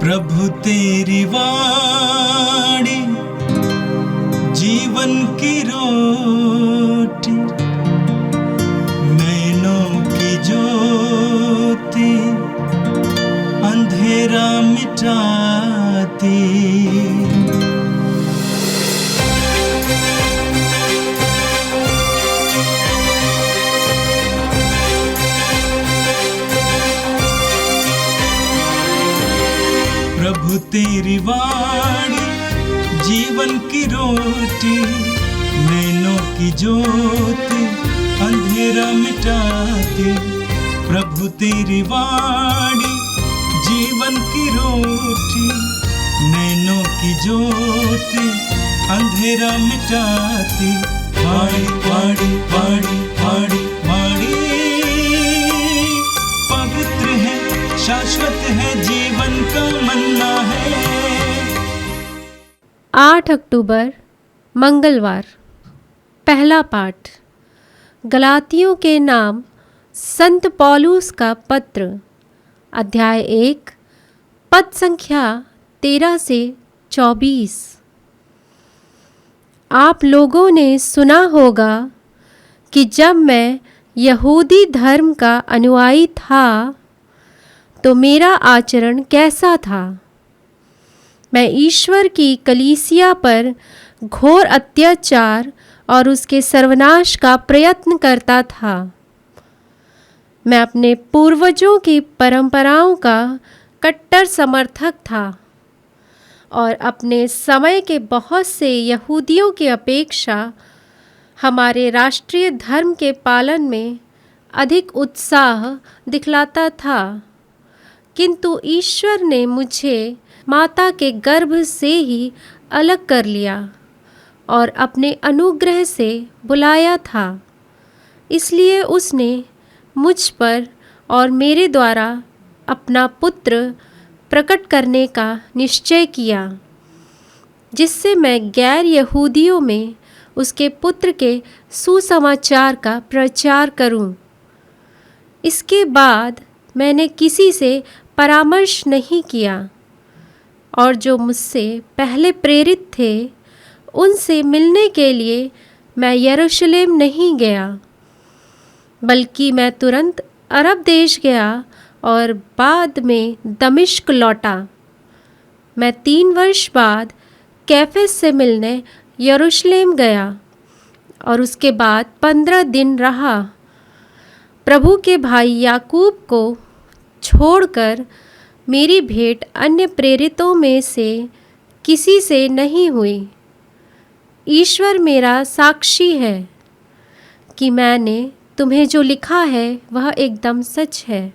प्रभु तेरी वाणी जीवन की रोटी, नैनों की ज्योति अंधेरा मिटाती। प्रभु तेरी वाणी जीवन की रोटी, नैनों की ज्योति अंधेरा मिटाती। प्रभु तेरी वाणी जीवन की रोटी, नैनों की ज्योति अंधेरा मिटाती। वाणी वाणी वाणी वाणी वाणी पवित्र है, शाश्वत है, जीवन का मन्ना है। 8 अक्टूबर मंगलवार। पहला पाठ गलातियों के नाम संत पौलुस का पत्र, अध्याय 1, पद संख्या 13 से 24। आप लोगों ने सुना होगा कि जब मैं यहूदी धर्म का अनुयायी था तो मेरा आचरण कैसा था। मैं ईश्वर की कलीसिया पर घोर अत्याचार और उसके सर्वनाश का प्रयत्न करता था। मैं अपने पूर्वजों की परंपराओं का कट्टर समर्थक था और अपने समय के बहुत से यहूदियों की अपेक्षा हमारे राष्ट्रीय धर्म के पालन में अधिक उत्साह दिखलाता था। किंतु ईश्वर ने मुझे माता के गर्भ से ही अलग कर लिया और अपने अनुग्रह से बुलाया था। इसलिए उसने मुझ पर और मेरे द्वारा अपना पुत्र प्रकट करने का निश्चय किया, जिससे मैं गैर यहूदियों में उसके पुत्र के सुसमाचार का प्रचार करूं। इसके बाद मैंने किसी से परामर्श नहीं किया और जो मुझसे पहले प्रेरित थे उनसे मिलने के लिए मैं यरूशलेम नहीं गया, बल्कि मैं तुरंत अरब देश गया और बाद में दमिश्क लौटा। मैं 3 वर्ष बाद कैफस से मिलने यरूशलेम गया और उसके बाद 15 दिन रहा। प्रभु के भाई याकूब को छोड़कर मेरी भेंट अन्य प्रेरितों में से किसी से नहीं हुई। ईश्वर मेरा साक्षी है कि मैंने तुम्हें जो लिखा है वह एकदम सच है।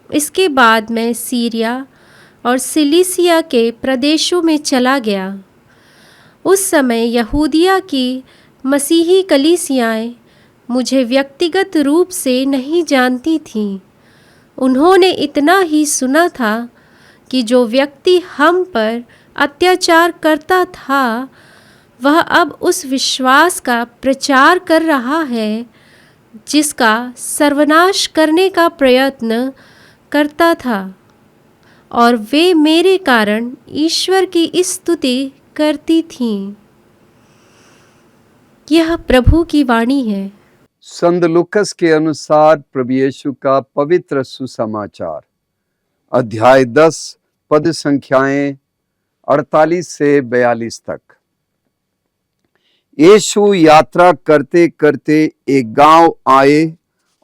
इसके बाद मैं सीरिया और सिलिसिया के प्रदेशों में चला गया। उस समय यहूदिया की मसीही कलीसियाएं मुझे व्यक्तिगत रूप से नहीं जानती थीं। उन्होंने इतना ही सुना था कि जो व्यक्ति हम पर अत्याचार करता था वह अब उस विश्वास का प्रचार कर रहा है जिसका सर्वनाश करने का प्रयत्न करता था, और वे मेरे कारण ईश्वर की स्तुति करती थीं। यह प्रभु की वाणी है। संत लूकस के अनुसार प्रभु यीशु का पवित्र सुसमाचार, अध्याय 10, पद संख्याएं 48 से 42 तक। यीशु यात्रा करते करते एक गांव आए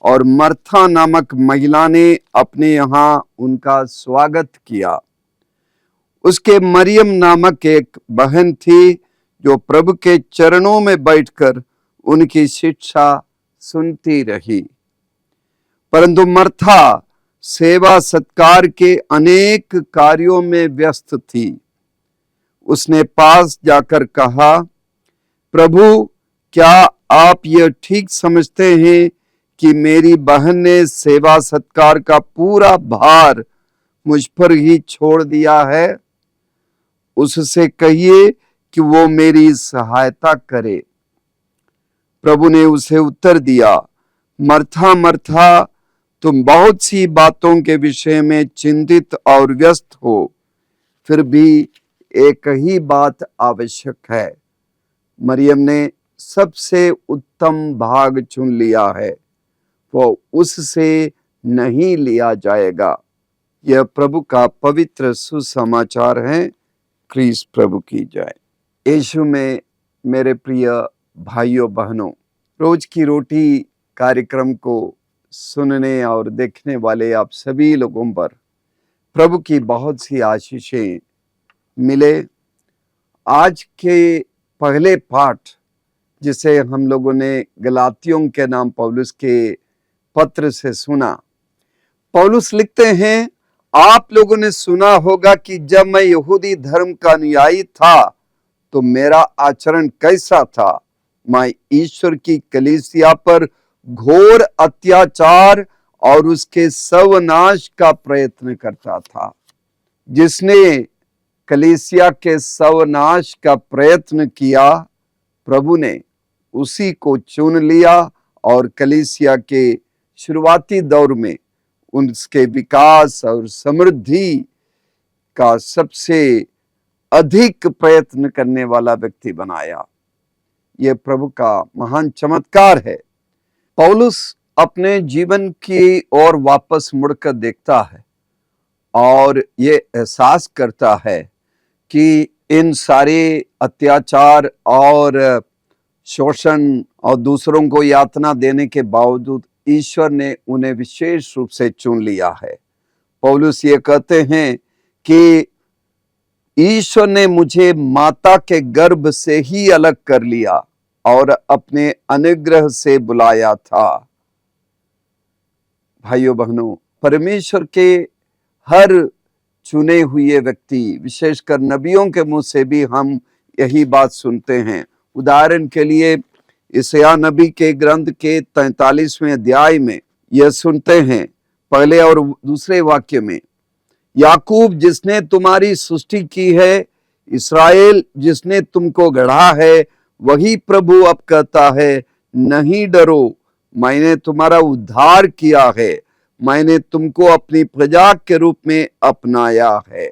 और मर्था नामक महिला ने अपने यहाँ उनका स्वागत किया। उसके मरियम नामक एक बहन थी जो प्रभु के चरणों में बैठकर उनकी शिक्षा सुनती रही। परंतु मर्था सेवा सत्कार के अनेक कार्यों में व्यस्त थी। उसने पास जाकर कहा, प्रभु, क्या आप यह ठीक समझते हैं कि मेरी बहन ने सेवा सत्कार का पूरा भार मुझ पर ही छोड़ दिया है? उससे कहिए कि वो मेरी सहायता करे। प्रभु ने उसे उत्तर दिया, मर्था मर्था, तुम बहुत सी बातों के विषय में चिंतित और व्यस्त हो, फिर भी एक ही बात आवश्यक है। मरियम ने सबसे उत्तम भाग चुन लिया है, वो उससे नहीं लिया जाएगा। यह प्रभु का पवित्र सुसमाचार है। ख्रीस्त प्रभु की जय। यीशु में मेरे प्रिय भाइयों बहनों, रोज की रोटी कार्यक्रम को सुनने और देखने वाले आप सभी लोगों पर प्रभु की बहुत सी आशीषें मिले। आज के पहले पाठ, जिसे हम लोगों ने गलातियों के नाम पौलुस के पत्र से सुना, पौलुस लिखते हैं, आप लोगों ने सुना होगा कि जब मैं यहूदी धर्म का अनुयायी था तो मेरा आचरण कैसा था। मैं ईश्वर की कलीसिया पर घोर अत्याचार और उसके सर्वनाश का प्रयत्न करता था। जिसने कलीसिया के सर्वनाश का प्रयत्न किया, प्रभु ने उसी को चुन लिया और कलीसिया के शुरुआती दौर में उसके विकास और समृद्धि का सबसे अधिक प्रयत्न करने वाला व्यक्ति बनाया। यह प्रभु का महान चमत्कार है। पौलुस अपने जीवन की ओर वापस मुड़कर देखता है और ये एहसास करता है कि इन सारे अत्याचार और शोषण और दूसरों को यातना देने के बावजूद ईश्वर ने उन्हें विशेष रूप से चुन लिया है। पौलुस ये कहते हैं कि ईश्वर ने मुझे माता के गर्भ से ही अलग कर लिया और अपने अनुग्रह से बुलाया था। भाइयों बहनों, परमेश्वर के हर चुने हुए व्यक्ति, विशेषकर नबियों के मुंह से भी हम यही बात सुनते हैं। उदाहरण के लिए यशायाह नबी के ग्रंथ के 43वें अध्याय में यह सुनते हैं, पहले और दूसरे वाक्य में, याकूब जिसने तुम्हारी सृष्टि की है, इस्राएल जिसने तुमको गढ़ा है, वही प्रभु अब कहता है, नहीं डरो, मैंने तुम्हारा उद्धार किया है, मैंने तुमको अपनी प्रजा के रूप में अपनाया है।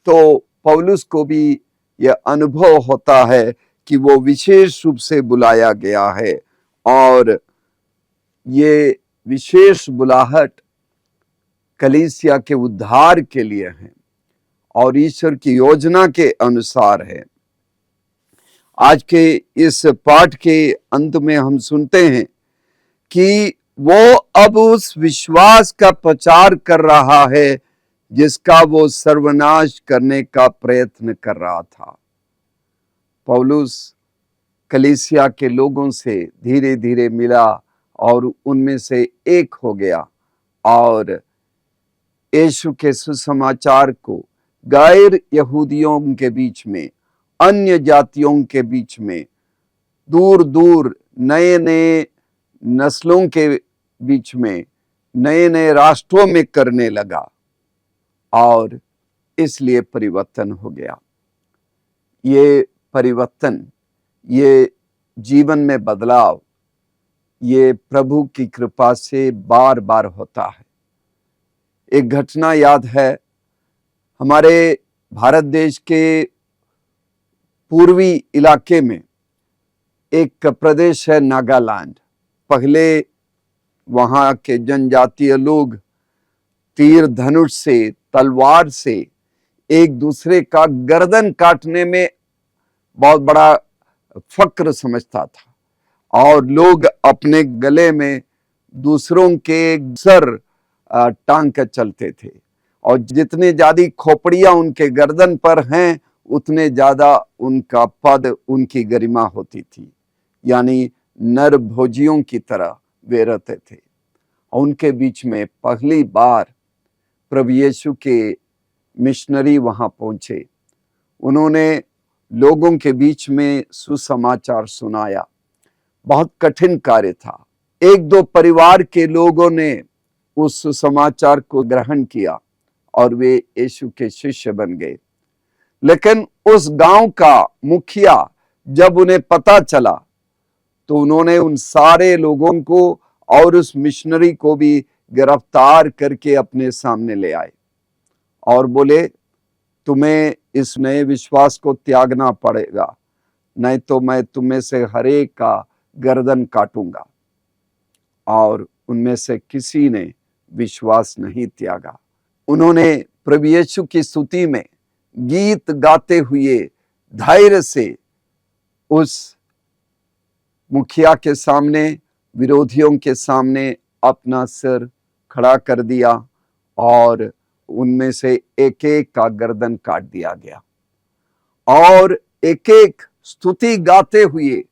तो पौलुस को भी यह अनुभव होता है कि वो विशेष रूप से बुलाया गया है और ये विशेष बुलाहट कलीसिया के उद्धार के लिए है और ईश्वर की योजना के अनुसार है। आज के इस पाठ के अंत में हम सुनते हैं कि वो अब उस विश्वास का प्रचार कर रहा है जिसका वो सर्वनाश करने का प्रयत्न कर रहा था। पौलुस कलीसिया के लोगों से धीरे धीरे मिला और उनमें से एक हो गया और यीशु के सुसमाचार को गैर यहूदियों के बीच में, अन्य जातियों के बीच में, दूर दूर नए नए नस्लों के बीच में, नए नए राष्ट्रों में करने लगा और इसलिए परिवर्तन हो गया। ये परिवर्तन, ये जीवन में बदलाव, ये प्रभु की कृपा से बार बार होता है। एक घटना याद है, हमारे भारत देश के पूर्वी इलाके में एक प्रदेश है नागालैंड। पहले वहाँ के जनजातीय लोग तीर धनुष से, तलवार से एक दूसरे का गर्दन काटने में बहुत बड़ा फक्र समझता था और लोग अपने गले में दूसरों के सर टांग कर चलते थे और जितने ज्यादा खोपड़ियां उनके गर्दन पर हैं उतने ज्यादा उनका पद, उनकी गरिमा होती थी। यानी नर भोजियों की तरह वे रहते थे। उनके बीच में पहली बार प्रभु यीशु के मिशनरी वहां पहुंचे। उन्होंने लोगों के बीच में सुसमाचार सुनाया। बहुत कठिन कार्य था। एक दो परिवार के लोगों ने उस सुसमाचार को ग्रहण किया और वे यीशु के शिष्य बन गए। लेकिन उस गांव का मुखिया जब उन्हें पता चला तो उन्होंने उन सारे लोगों को और उस मिशनरी को भी गिरफ्तार करके अपने सामने ले आए और बोले, तुम्हें इस नए विश्वास को त्यागना पड़ेगा, नहीं तो मैं तुम्हें से हर एक का गर्दन काटूंगा। और उनमें से किसी ने विश्वास नहीं त्यागा। उन्होंने प्रभु यीशु की स्तुति में गीत गाते हुए धैर्य से उस मुखिया के सामने, विरोधियों के सामने अपना सिर खड़ा कर दिया और उनमें से एक एक का गर्दन काट दिया गया और एक एक स्तुति गाते हुए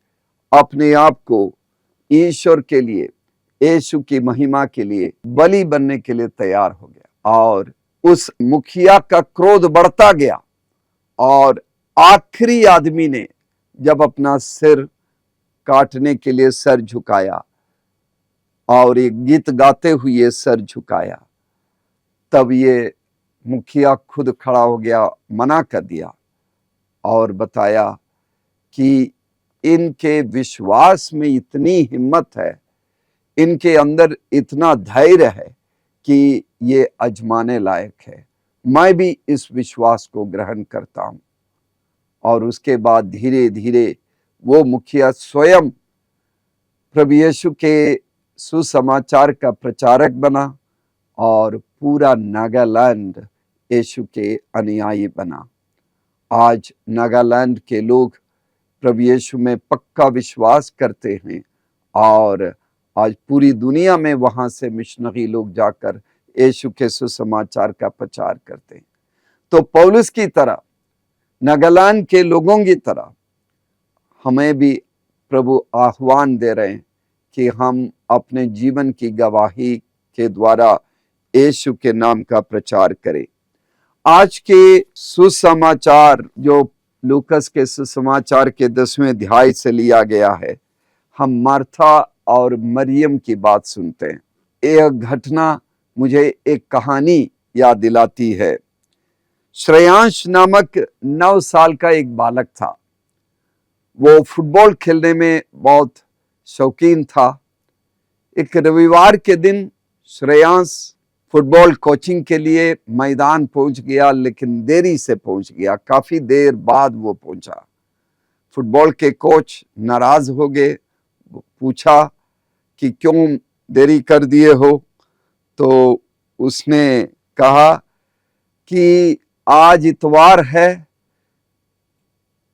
अपने आप को ईश्वर के लिए, यीशु की महिमा के लिए बलि बनने के लिए तैयार हो गया। और उस मुखिया का क्रोध बढ़ता गया और आखिरी आदमी ने जब अपना सिर काटने के लिए सर झुकाया और एक गीत गाते हुए सर झुकाया, तब ये मुखिया खुद खड़ा हो गया, मना कर दिया और बताया कि इनके विश्वास में इतनी हिम्मत है, इनके अंदर इतना धैर्य है कि ये आजमाने लायक है, मैं भी इस विश्वास को ग्रहण करता हूं। और उसके बाद धीरे धीरे वो मुखिया स्वयं प्रभु यीशु के सुसमाचार का प्रचारक बना और पूरा नागालैंड यीशु के अनुयायी बना। आज नागालैंड के लोग प्रभु यीशु में पक्का विश्वास करते हैं और आज पूरी दुनिया में वहां से मिशनरी लोग जाकर यीशु के सुसमाचार का प्रचार करते हैं। तो पौलुस की तरह, नागालैंड के लोगों की तरह हमें भी प्रभु आह्वान दे रहे हैं कि हम अपने जीवन की गवाही के द्वारा यीशु के नाम का प्रचार करें। आज के सुसमाचार जो लूकस के सुसमाचार के 10वें अध्याय से लिया गया है, हम मार्था और मरियम की बात सुनते हैं। यह घटना मुझे एक कहानी याद दिलाती है। श्रेयांश नामक 9 साल का एक बालक था। वो फुटबॉल खेलने में बहुत शौकीन था। एक रविवार के दिन श्रेयांश फुटबॉल कोचिंग के लिए मैदान पहुंच गया, लेकिन देरी से पहुंच गया, काफी देर बाद वो पहुंचा। फुटबॉल के कोच नाराज हो गए, पूछा कि क्यों देरी कर दिए हो? तो उसने कहा कि आज इतवार है,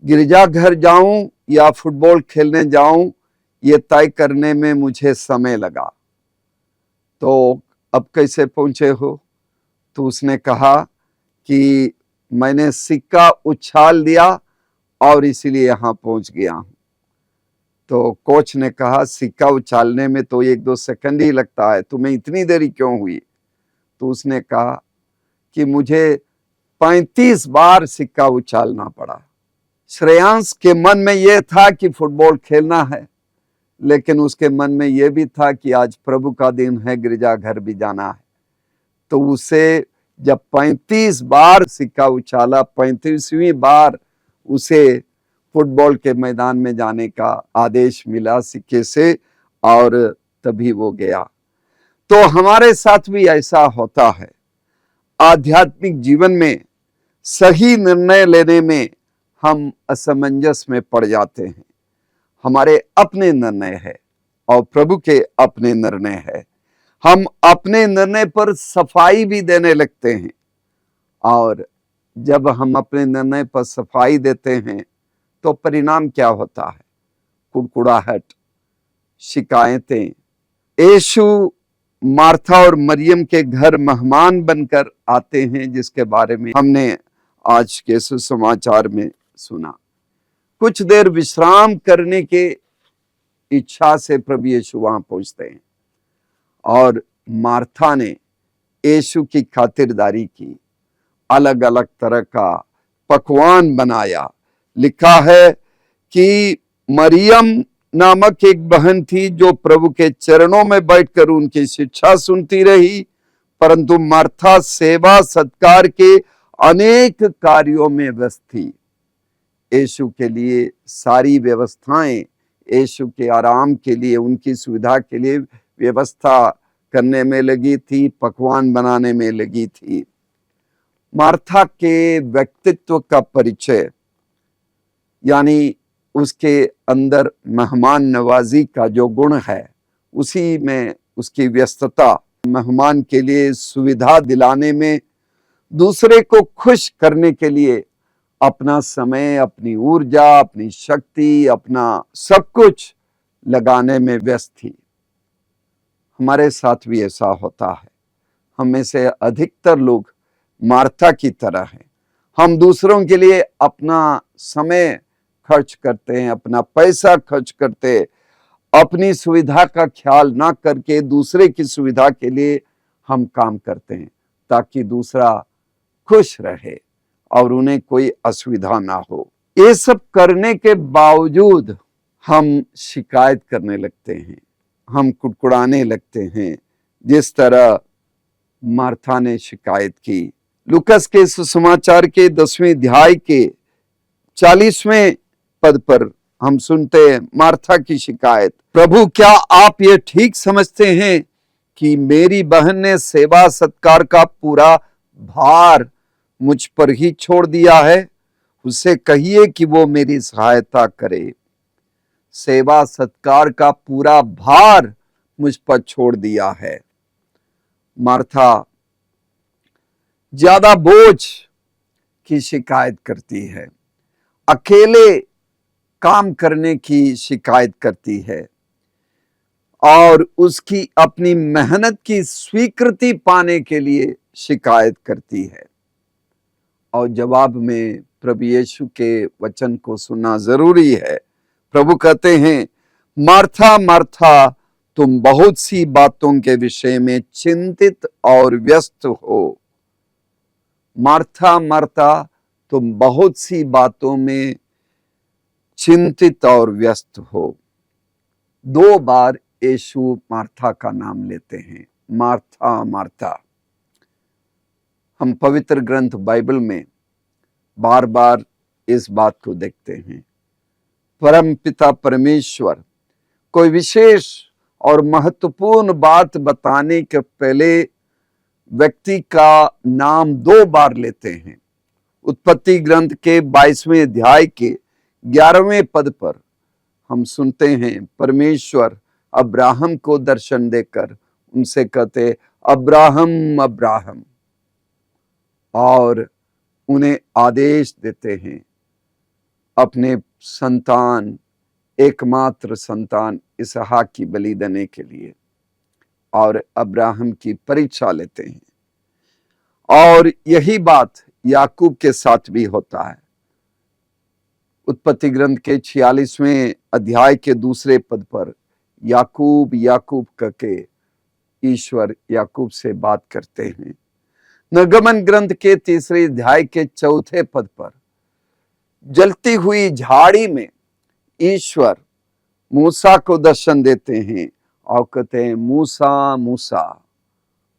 गिरजाघर जाऊं या फुटबॉल खेलने जाऊं, ये तय करने में मुझे समय लगा। तो अब कैसे पहुंचे हो? तो उसने कहा कि मैंने सिक्का उछाल दिया और इसीलिए यहां पहुंच गया हूं। तो कोच ने कहा, सिक्का उछालने में तो 1-2 सेकंड ही लगता है, तुम्हें इतनी देरी क्यों हुई? तो उसने कहा कि मुझे 35 बार सिक्का उछालना पड़ा। श्रेयांश के मन में यह था कि फुटबॉल खेलना है, लेकिन उसके मन में यह भी था कि आज प्रभु का दिन है, गिरजाघर भी जाना है। तो उसे जब 35 बार सिक्का उछाला, 35वीं बार उसे फुटबॉल के मैदान में जाने का आदेश मिला सिक्के से, और तभी वो गया। तो हमारे साथ भी ऐसा होता है। आध्यात्मिक जीवन में सही निर्णय लेने में हम असमंजस में पड़ जाते हैं। हमारे अपने निर्णय है और प्रभु के अपने निर्णय है। हम अपने निर्णय पर सफाई भी देने लगते हैं, और जब हम अपने निर्णय पर सफाई देते हैं तो परिणाम क्या होता है? कुड़कुड़ाहट, शिकायतें। यीशु मार्था और मरियम के घर मेहमान बनकर आते हैं, जिसके बारे में हमने आज के सुसमाचार में सुना। कुछ देर विश्राम करने के इच्छा से प्रभु यीशु वहां पहुंचते हैं और मार्था ने यीशु की खातिरदारी की, अलग अलग तरह का पकवान बनाया। लिखा है कि मरियम नामक एक बहन थी जो प्रभु के चरणों में बैठकर उनकी शिक्षा सुनती रही, परंतु मार्था सेवा सत्कार के अनेक कार्यों में व्यस्त थी। यीशु के लिए सारी व्यवस्थाएं, यीशु के आराम के लिए, उनकी सुविधा के लिए व्यवस्था करने में लगी थी, पकवान बनाने में लगी थी। मार्था के व्यक्तित्व का परिचय, यानी उसके अंदर मेहमान नवाजी का जो गुण है, उसी में उसकी व्यस्तता, मेहमान के लिए सुविधा दिलाने में, दूसरे को खुश करने के लिए अपना समय, अपनी ऊर्जा, अपनी शक्ति, अपना सब कुछ लगाने में व्यस्त थी। हमारे साथ भी ऐसा होता है। हम में से अधिकतर लोग मार्था की तरह हैं। हम दूसरों के लिए अपना समय खर्च करते हैं, अपना पैसा खर्च करते हैं, अपनी सुविधा का ख्याल ना करके दूसरे की सुविधा के लिए हम काम करते हैं, ताकि दूसरा खुश रहे और उन्हें कोई असुविधा ना हो। ये सब करने के बावजूद हम शिकायत करने लगते हैं, हम कुड़कुड़ाने लगते हैं, जिस तरह मार्था ने शिकायत की। लूकस के सुसमाचार के 10वें अध्याय के 40वें पद पर हम सुनते हैं मार्था की शिकायत। प्रभु, क्या आप ये ठीक समझते हैं कि मेरी बहन ने सेवा सत्कार का पूरा भार मुझ पर ही छोड़ दिया है? उससे कहिए कि वो मेरी सहायता करे। सेवा सत्कार का पूरा भार मुझ पर छोड़ दिया है। मार्था ज्यादा बोझ की शिकायत करती है, अकेले काम करने की शिकायत करती है और उसकी अपनी मेहनत की स्वीकृति पाने के लिए शिकायत करती है। और जवाब में प्रभु यीशु के वचन को सुनना जरूरी है। प्रभु कहते हैं, मार्था मार्था, तुम बहुत सी बातों के विषय में चिंतित और व्यस्त हो। मार्था मार्था, तुम बहुत सी बातों में चिंतित और व्यस्त हो। 2 बार यीशु मार्था का नाम लेते हैं, मार्था मार्था। हम पवित्र ग्रंथ बाइबल में बार बार इस बात को देखते हैं। परम पिता परमेश्वर कोई विशेष और महत्वपूर्ण बात बताने के पहले व्यक्ति का नाम 2 बार लेते हैं। उत्पत्ति ग्रंथ के 22वें अध्याय के 11वें पद पर हम सुनते हैं, परमेश्वर अब्राहम को दर्शन देकर उनसे कहते, अब्राहम अब्राहम, और उन्हें आदेश देते हैं अपने संतान, एकमात्र संतान इसहाक की बलि देने के लिए, और अब्राहम की परीक्षा लेते हैं। और यही बात याकूब के साथ भी होता है। उत्पत्ति ग्रंथ के 46वें अध्याय के 2 पद पर याकूब याकूब करके ईश्वर याकूब से बात करते हैं। निर्गमन ग्रंथ के 3 अध्याय के 4 पद पर जलती हुई झाड़ी में ईश्वर मूसा को दर्शन देते हैं और कहते हैं, मूसा मूसा।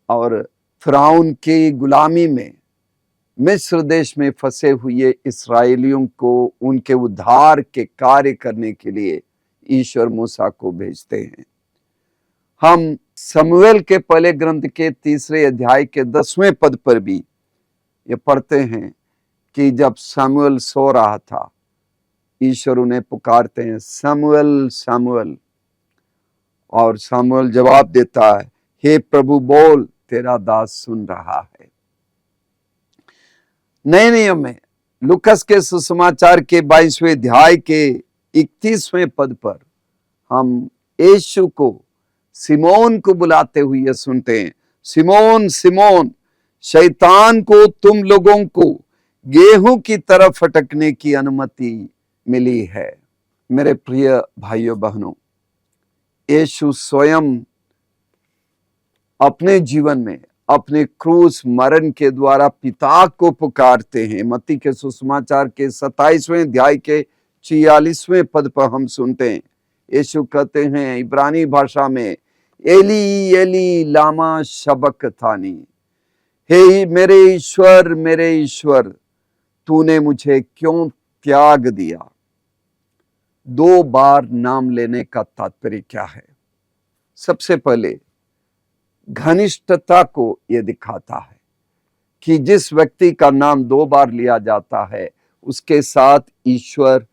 और फिरौन की गुलामी में मिस्र देश में फंसे हुए इस्राएलियों को उनके उद्धार के कार्य करने के लिए ईश्वर मूसा को भेजते हैं। हम शमूएल के पहले ग्रंथ के 3 अध्याय के 10वें पद पर भी ये पढ़ते हैं कि जब शमूएल सो रहा था, ईश्वर उन्हें पुकारते हैं, शमूएल शमूएल, और शमूएल जवाब देता है, हे प्रभु बोल, तेरा दास सुन रहा है। नए नियम में लूकस के सुसमाचार के 22वें अध्याय के 31वें पद पर हम यीशु को सिमोन को बुलाते हुए सुनते हैं, सिमोन सिमोन, शैतान को तुम लोगों को गेहूं की तरह फटकने की अनुमति मिली है। मेरे प्रिय भाइयों बहनों, यीशु स्वयं अपने जीवन में अपने क्रूस मरण के द्वारा पिता को पुकारते हैं। मत्ती के सुसमाचार के 27वें अध्याय के 46वें पद पर हम सुनते हैं, यीशु कहते हैं इब्रानी भाषा में, एली एली लामा शबक्तानी, हे मेरे ईश्वर तूने मुझे क्यों त्याग दिया। 2 बार नाम लेने का तात्पर्य क्या है? सबसे पहले घनिष्ठता को यह दिखाता है कि जिस व्यक्ति का नाम 2 बार लिया जाता है उसके साथ ईश्वर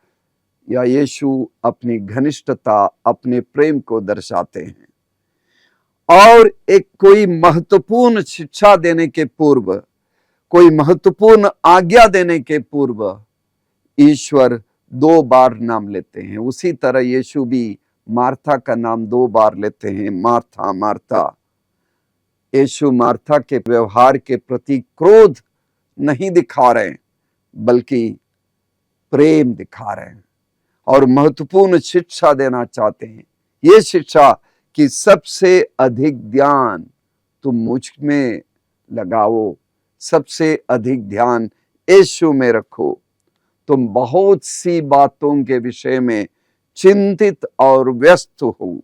या यीशु अपनी घनिष्ठता, अपने प्रेम को दर्शाते हैं। और एक कोई महत्वपूर्ण शिक्षा देने के पूर्व, कोई महत्वपूर्ण आज्ञा देने के पूर्व ईश्वर 2 बार नाम लेते हैं। उसी तरह यीशु भी मार्था का नाम 2 बार लेते हैं, मार्था मार्था। यीशु मार्था के व्यवहार के प्रति क्रोध नहीं दिखा रहे हैं, बल्कि प्रेम दिखा रहे हैं और महत्वपूर्ण शिक्षा देना चाहते हैं। ये शिक्षा कि सबसे अधिक ध्यान तुम मुझ में लगाओ, सबसे अधिक ध्यान यीशु में रखो। तुम बहुत सी बातों के विषय में चिंतित और व्यस्त हो।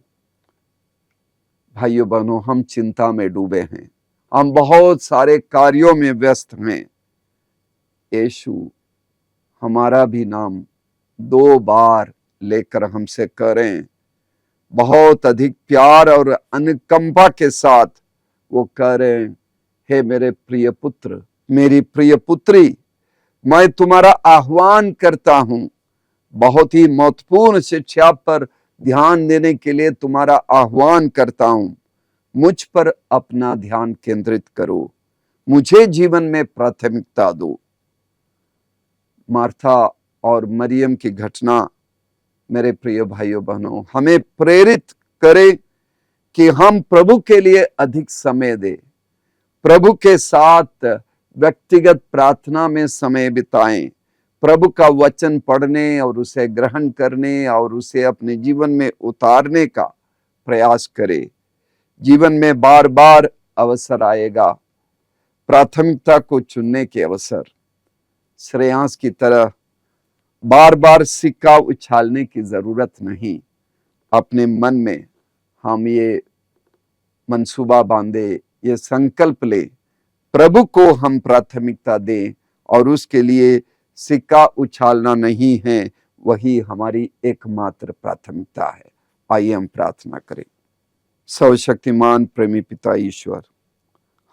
भाइयों बहनों, हम चिंता में डूबे हैं, हम बहुत सारे कार्यों में व्यस्त हैं। यीशु हमारा भी नाम 2 बार लेकर हमसे करें, बहुत अधिक प्यार और अनुकंपा के साथ वो करें, हे मेरे प्रिय पुत्र, मेरी प्रिय पुत्री, मैं तुम्हारा आह्वान करता हूं। बहुत ही महत्वपूर्ण शिक्षा पर ध्यान देने के लिए तुम्हारा आह्वान करता हूं। मुझ पर अपना ध्यान केंद्रित करो, मुझे जीवन में प्राथमिकता दो। मार्था और मरियम की घटना मेरे प्रिय भाइयों बहनों हमें प्रेरित करे कि हम प्रभु के लिए अधिक समय दें, प्रभु के साथ व्यक्तिगत प्रार्थना में समय बिताएं, प्रभु का वचन पढ़ने और उसे ग्रहण करने और उसे अपने जीवन में उतारने का प्रयास करें। जीवन में बार बार अवसर आएगा, प्राथमिकता को चुनने के अवसर। श्रेयांश की तरह बार बार सिक्का उछालने की जरूरत नहीं। अपने मन में हम ये मंसूबा बांधे, ये संकल्प ले, प्रभु को हम प्राथमिकता दें और उसके लिए सिक्का उछालना नहीं है, वही हमारी एकमात्र प्राथमिकता है। आइए हम प्रार्थना करें। सर्वशक्तिमान प्रेमी पिता ईश्वर,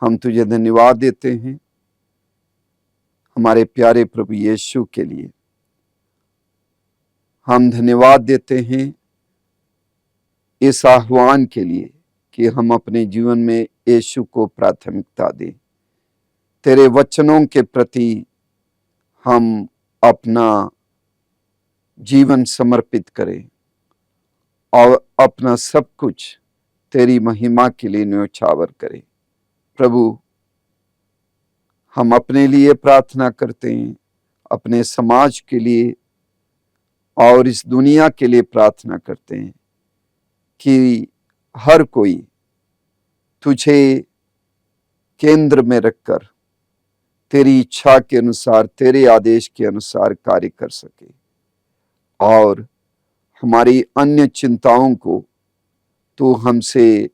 हम तुझे धन्यवाद देते हैं हमारे प्यारे प्रभु यीशु के लिए। हम धन्यवाद देते हैं इस आह्वान के लिए कि हम अपने जीवन में यीशु को प्राथमिकता दें। तेरे वचनों के प्रति हम अपना जीवन समर्पित करें और अपना सब कुछ तेरी महिमा के लिए न्योछावर करें। प्रभु, हम अपने लिए प्रार्थना करते हैं, अपने समाज के लिए और इस दुनिया के लिए प्रार्थना करते हैं कि हर कोई तुझे केंद्र में रखकर तेरी इच्छा के अनुसार, तेरे आदेश के अनुसार कार्य कर सके और हमारी अन्य चिंताओं को तू हमसे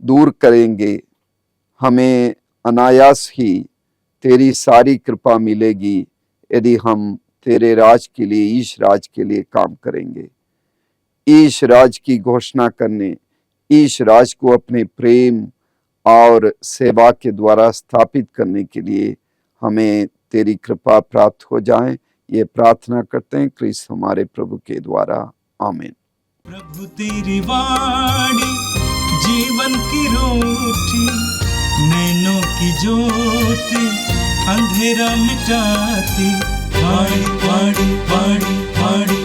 दूर करेंगे। हमें अनायास ही तेरी सारी कृपा मिलेगी यदि हम तेरे राज के लिए, ईश राज के लिए काम करेंगे। ईश राज की घोषणा करने, ईश राज को अपने प्रेम और सेवा के द्वारा स्थापित करने के लिए हमें तेरी कृपा प्राप्त हो जाए, ये प्रार्थना करते हैं क्रिस्त हमारे प्रभु के द्वारा। आमीन। प्रभु तेरी वाणी जीवन की रोटी, नैनों की ज्योति अंधेरा मिटाती। वाणी वाणी वाणी वाणी